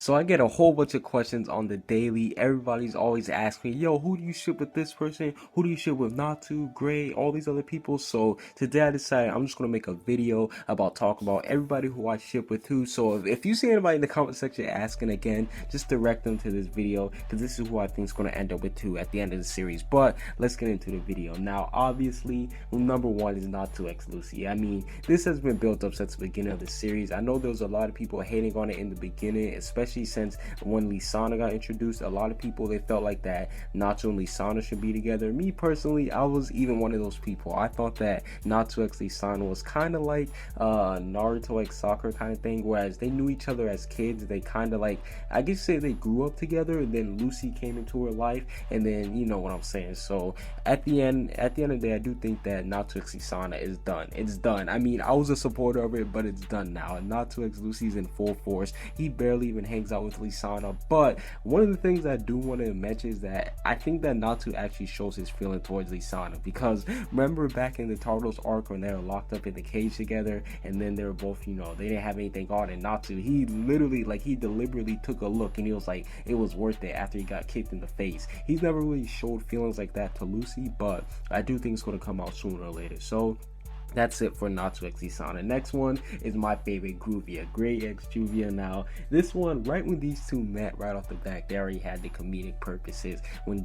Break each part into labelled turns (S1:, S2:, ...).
S1: So I get a whole bunch of questions on the daily. Everybody's always asking me, yo, who do you ship with this person? Who do you ship with Natsu, Gray, all these other people? So today I decided I'm just going to make a video about talking about everybody who I ship with who. So if you see anybody in the comment section asking again, just direct them to this video because this is who I think is going to end up with two at the end of the series. But let's get into the video. Now, obviously, number one is Natsu X Lucy. I mean, this has been built up since the beginning of the series. I know there was a lot of people hating on it in the beginning, especially since when Lisanna got introduced. A lot of people, they felt like that Natsu and Lisanna should be together. Me personally, I was even one of those people. I thought that Natsu x Lisanna was kind of like Naruto x Sakura kind of thing, whereas they knew each other as kids. They kind of like, I guess say they grew up together, and then Lucy came into her life, and then you know what I'm saying. So at the end of the day, I do think that Natsu x Lisanna is done. It's done. I mean, I was a supporter of it, but it's done now. And Natsu x Lucy's in full force. He barely even hangs out with Lisanna. But one of the things I do want to mention is that I think that Natsu actually shows his feeling towards Lisanna, because remember back in the Tartles arc when they were locked up in the cage together, and then they were both, you know, they didn't have anything on, and Natsu, he literally, like, he deliberately took a look and he was like, it was worth it after he got kicked in the face. He's never really showed feelings like that to Lucy, but I do think it's going to come out sooner or later. So that's it for Natsu x Lisanna. Next one is my favorite, Gruvia, Gray x Juvia. Now, this one, right when these two met right off the bat, they already had the comedic purposes. When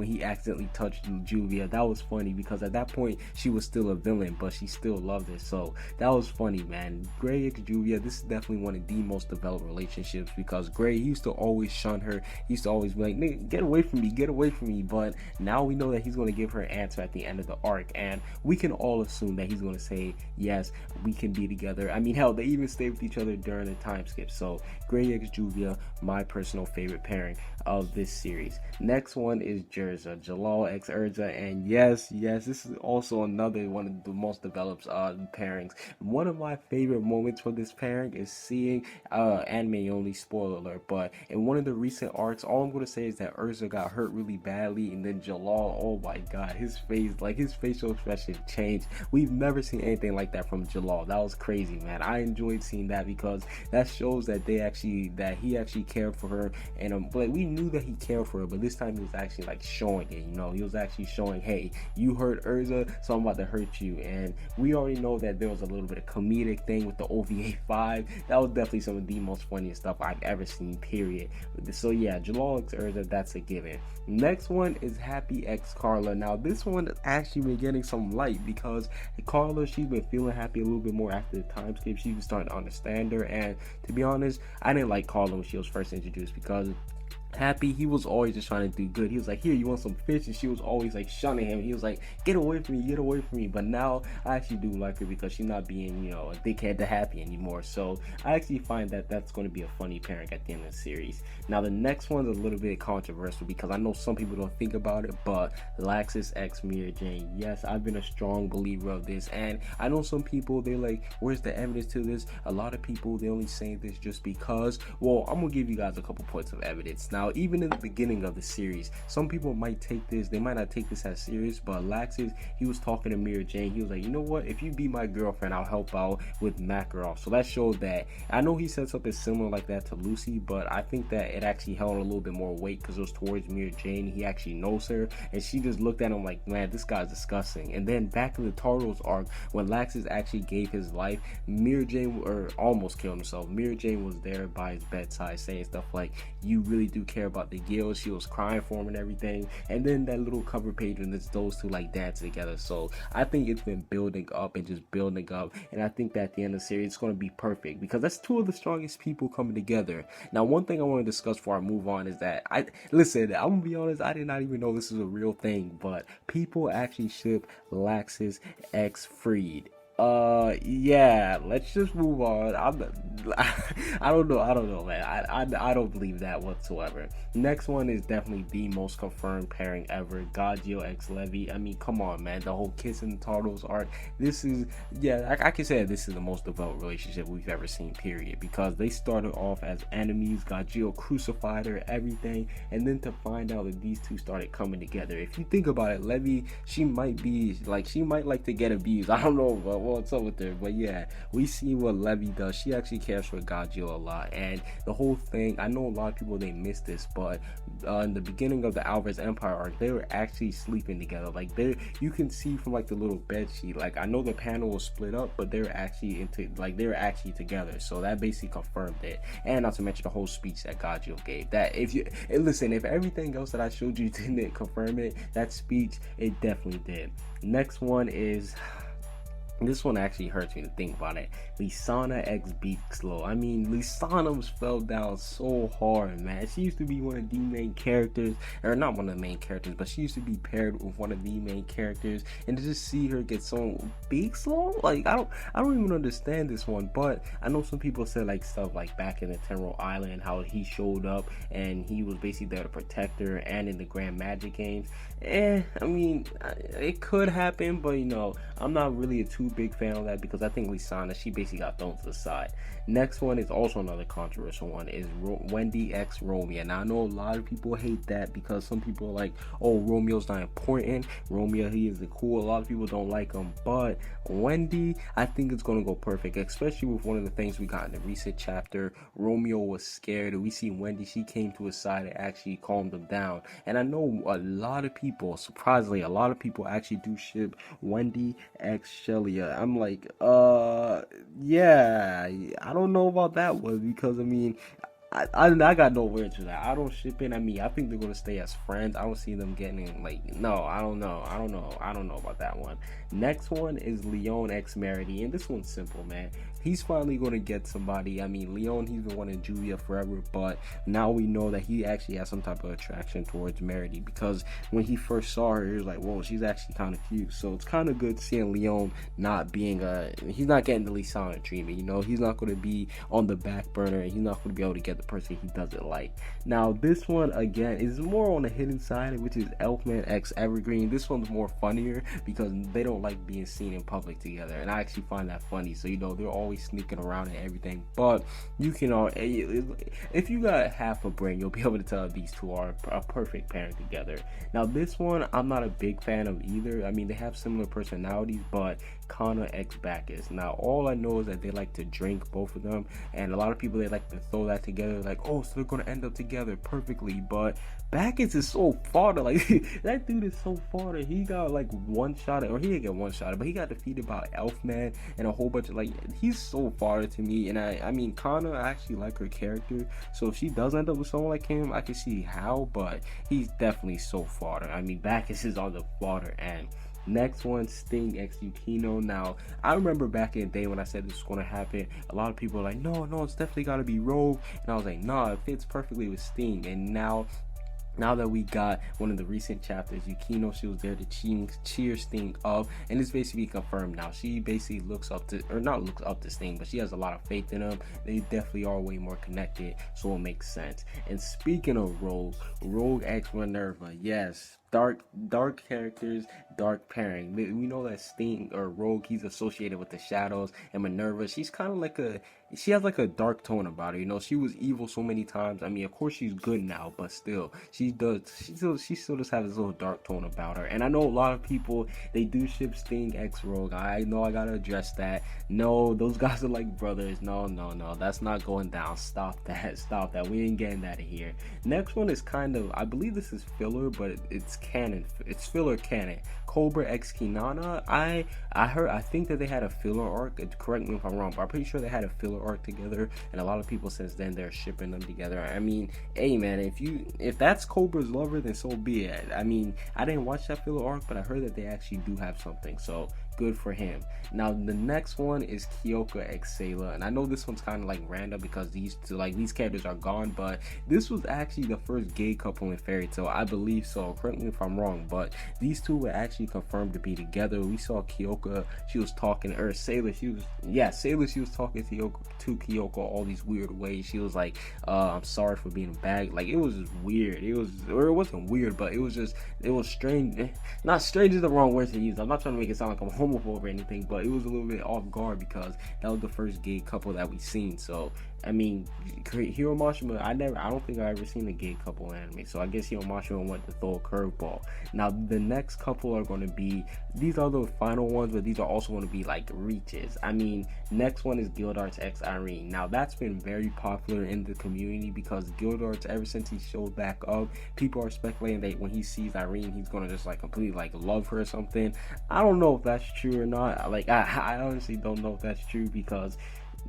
S1: he accidentally touched Juvia, that was funny because at that point she was still a villain, but she still loved it. So that was funny, man. Gray x Juvia, this is definitely one of the most developed relationships, because Gray used to always shun her. He used to always be like, nigga, get away from me, get away from me. But now we know that he's going to give her an answer at the end of the arc, and we can all assume that he's going to say, yes, we can be together. I mean, hell, they even stayed with each other during the time skip. So Gray x Juvia, my personal favorite pairing of this series. Next one is Erza, Jellal x Erza, and yes, this is also another one of the most developed pairings. One of my favorite moments for this pairing is seeing anime only, spoiler alert, but in one of the recent arcs, all I'm going to say is that Erza got hurt really badly, and then Jellal, oh my god, his face, like his facial expression changed. We've never seen anything like that from Jellal. That was crazy, man. I enjoyed seeing that because that shows that he actually cared for her, and like we knew that he cared for her, but this time he was actually like showing it. You know, he was actually showing, hey, you hurt Erza, so I'm about to hurt you. And we already know that there was a little bit of comedic thing with the OVA 5. That was definitely some of the most funniest stuff I've ever seen, period. So yeah, Jellal x Erza, that's a given. Next one is Happy x Carla. Now this one has actually been getting some light because Carla, she's been feeling happy a little bit more after the time skip. She's been starting to understand her, and to be honest, I didn't like Carla when she was first introduced, because Happy, he was always just trying to do good. He was like, here, you want some fish? And she was always like shunning him. He was like, get away from me, get away from me. But now I actually do like her because she's not being, you know, a dickhead to Happy anymore. So I actually find that that's going to be a funny pairing at the end of the series. Now the next one's a little bit controversial because I know some people don't think about it, but Laxus X Mirajane. Yes, I've been a strong believer of this, and I know some people, they're like, where's the evidence to this? A lot of people, they only saying this just because. Well, I'm gonna give you guys a couple points of evidence. Now, even in the beginning of the series, some people might take this, they might not take this as serious, but Laxus, he was talking to Mirajane. He was like, you know what, if you be my girlfriend, I'll help out with Makarov. So that showed that, I know he said something similar like that to Lucy, but I think that it actually held a little bit more weight because it was towards Mirajane. He actually knows her, and she just looked at him like, man, this guy's disgusting. And then back in the Tartles arc, when Laxus actually gave his life, Mirajane, or almost killed himself, Mirajane was there by his bedside saying stuff like, you really do care about the Gajeel. She was crying for him and everything. And then that little cover page, and it's those two like dancing together. So I think it's been building up and just building up, and I think that at the end of the series it's going to be perfect because that's two of the strongest people coming together. Now, one thing I want to discuss before I move on is that I'm gonna be honest, I did not even know this is a real thing, but people actually ship Laxus X Freed. Yeah, let's just move on. I don't know, man. I don't believe that whatsoever. Next one is definitely the most confirmed pairing ever, Gajeel x Levy. I mean, come on, man. The whole Kiss in the Turtles arc. This is, yeah, I can say this is the most developed relationship we've ever seen, period. Because they started off as enemies. Gajeel crucified her, everything, and then to find out that these two started coming together. If you think about it, Levy, she might like to get abused. I don't know, but what's up with her. But yeah, we see what Levy does. She actually cares for Gajeel a lot, and the whole thing, I know a lot of people, they miss this, but in the beginning of the Alvarez Empire arc, they were actually sleeping together. Like, you can see from like the little bed sheet, like, I know the panel was split up, but they were actually together. So that basically confirmed it. And not to mention the whole speech that Gajeel gave. That if everything else that I showed you didn't confirm it, that speech, it definitely did. Next one is, this one actually hurts me to think about it. Lisanna X Bixlow. I mean, Lisanna was fell down so hard, man. She used to be one of the main characters, or not one of the main characters, but she used to be paired with one of the main characters. And to just see her get so Bixlow, like, I don't even understand this one. But I know some people said like stuff like back in the Emerald Island, how he showed up and he was basically there to protect her, and in the Grand Magic games. I mean, it could happen, but you know, I'm not really a too big fan of that, because I think Lisanna, she basically got thrown to the side. Next one is also another controversial one, is Wendy X Romeo. Now I know a lot of people hate that, because some people are like, oh, Romeo's not important, Romeo, he is the cool, a lot of people don't like him. But Wendy, I think it's gonna go perfect, especially with one of the things we got in the recent chapter. Romeo was scared, and we see Wendy, she came to his side and actually calmed him down. And I know a lot of people, surprisingly, a lot of people actually do ship Wendy X Shelia. I'm like, yeah, I don't know about that one, because I mean, I got no words for that. I don't ship it. I mean, I think they're gonna stay as friends. I don't see them getting like, no, I don't know about that one. Next one is Lyon X Meredy, and this one's simple, man. He's finally gonna get somebody. I mean, Lyon, he's been wanting Julia forever, but now we know that he actually has some type of attraction towards Meredy, because when he first saw her, he was like, whoa, she's actually kind of cute. So it's kind of good seeing Lyon not being he's not getting the Lisanna treatment. You know, he's not gonna be on the back burner, and he's not gonna be able to get the person he doesn't like. Now this one again is more on the hidden side, which is Elfman X EverGreen. This one's more funnier because they don't like being seen in public together, and I actually find that funny. So you know, they're always sneaking around and everything, but you can if you got half a brain, you'll be able to tell these two are a perfect pairing together. Now this one, I'm not a big fan of either. I mean, they have similar personalities, but Cana X Bachus. Now all I know is that they like to drink, both of them, and a lot of people, they like to throw that together, like, oh, so they're gonna end up together perfectly. But Bachus is so fodder, like that dude is so fodder. He got like one shot, or he didn't get one shot, but he got defeated by Elfman and a whole bunch of, like, he's so fodder to me. And I mean, Cana, I actually like her character, so if she does end up with someone like him, I can see how, but he's definitely so fodder. I mean, Bachus is on the fodder end. Next one, Sting X Yukino. Now, I remember back in the day when I said this was going to happen, a lot of people were like, no, it's definitely got to be Rogue. And I was like, nah, it fits perfectly with Sting. And now that we got one of the recent chapters, Yukino, she was there to cheer Sting up, and it's basically confirmed now. She basically looks up to, or not looks up to Sting, but she has a lot of faith in him. They definitely are way more connected, so it makes sense. And speaking of Rogue X Minerva, yes, dark characters, dark pairing. We know that Sting, or Rogue, he's associated with the shadows, and Minerva, she's kind of like she has like a dark tone about her. You know, she was evil so many times. I mean, of course she's good now, but still, she still does have this little dark tone about her. And I know a lot of people, they do ship Sting X Rogue. I know I gotta address that. No, those guys are like brothers. No, that's not going down. Stop that. We ain't getting that in here. Next one is kind of, I believe this is filler, but it's canon. It's filler canon. Cobra X Cana. I think that they had a filler arc. Correct me if I'm wrong, but I'm pretty sure they had a filler arc together, and a lot of people since then, they're shipping them together. I mean, hey man, if that's Cobra's lover, then so be it. I mean, I didn't watch that filler arc, but I heard that they actually do have something, so good for him. Now the next one is Kyouka X Sayla, and I know this one's kind of like random because these characters are gone, but this was actually the first gay couple in Fairy Tail, I believe so. Correct me if I'm wrong, but these two were actually confirmed to be together. We saw Kyouka, she was talking, or Sayla, she was talking to Kyouka all these weird ways. She was like, I'm sorry for being bad. Like, it was just weird. It wasn't weird, but it was strange. Not strange is the wrong word to use. I'm not trying to make it sound like I'm homophobe or anything, but it was a little bit off guard because that was the first gay couple that we seen. So I mean, Hero Mashima, I don't think I ever seen a gay couple anime, so I guess Hero Mashima went to throw a curveball. Now the next couple are going to be, these are the final ones, but these are also going to be like reaches. I mean, next one is Gildarts X Irene. Now that's been very popular in the community because Gildarts, ever since he showed back up, people are speculating that when he sees Irene, he's going to just like completely like love her or something. I don't know if that's true or not. Like I honestly don't know if that's true because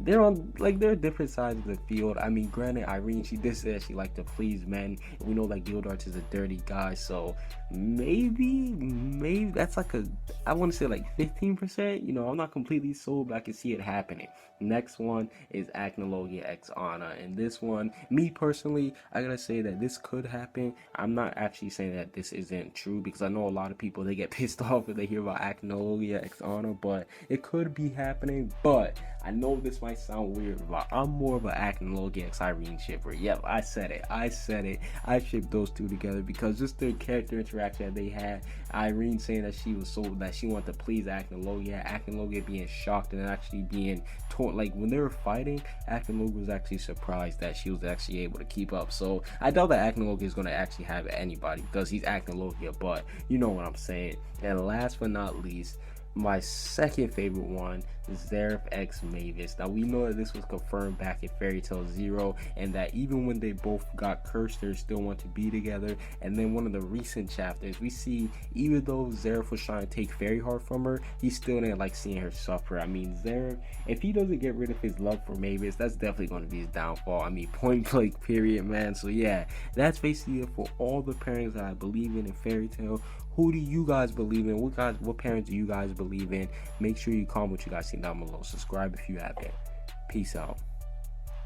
S1: they're on, like, they're different sides of the field. I mean, granted, Irene, she did say that she liked to please men. We know that Gildarts is a dirty guy, so maybe that's like a, I want to say like 15%. You know, I'm not completely sold, but I can see it happening. Next one is Acnologia X Ana, and this one, me personally, I gotta say that this could happen. I'm not actually saying that this isn't true because I know a lot of people, they get pissed off when they hear about Acnologia X Ana, but it could be happening. But I know this might sound weird, but I'm more of an Acnologia X Irene shipper. Yep, I said it. I shipped those two together because just the character interaction that they had. Irene saying that she was so, that she wanted to please Acnologia being shocked and actually being torn. Like when they were fighting, Acnologia was actually surprised that she was actually able to keep up. So I doubt that Acnologia is going to actually have anybody because he's Acnologia, but you know what I'm saying. And last but not least, my second favorite one is Zeref X Mavis. Now we know that this was confirmed back in Fairy Tail Zero, and that even when they both got cursed, they still want to be together. And then one of the recent chapters, we see even though Zeref was trying to take Fairy Heart from her, he still didn't like seeing her suffer. I mean, Zeref, if he doesn't get rid of his love for Mavis, that's definitely going to be his downfall. I mean, point blank, period, man. So yeah, that's basically it for all the pairings that I believe in Fairy Tail. Who do you guys believe in? What parents do you guys believe in? Make sure you comment what you guys see down below. Subscribe if you haven't. Peace out.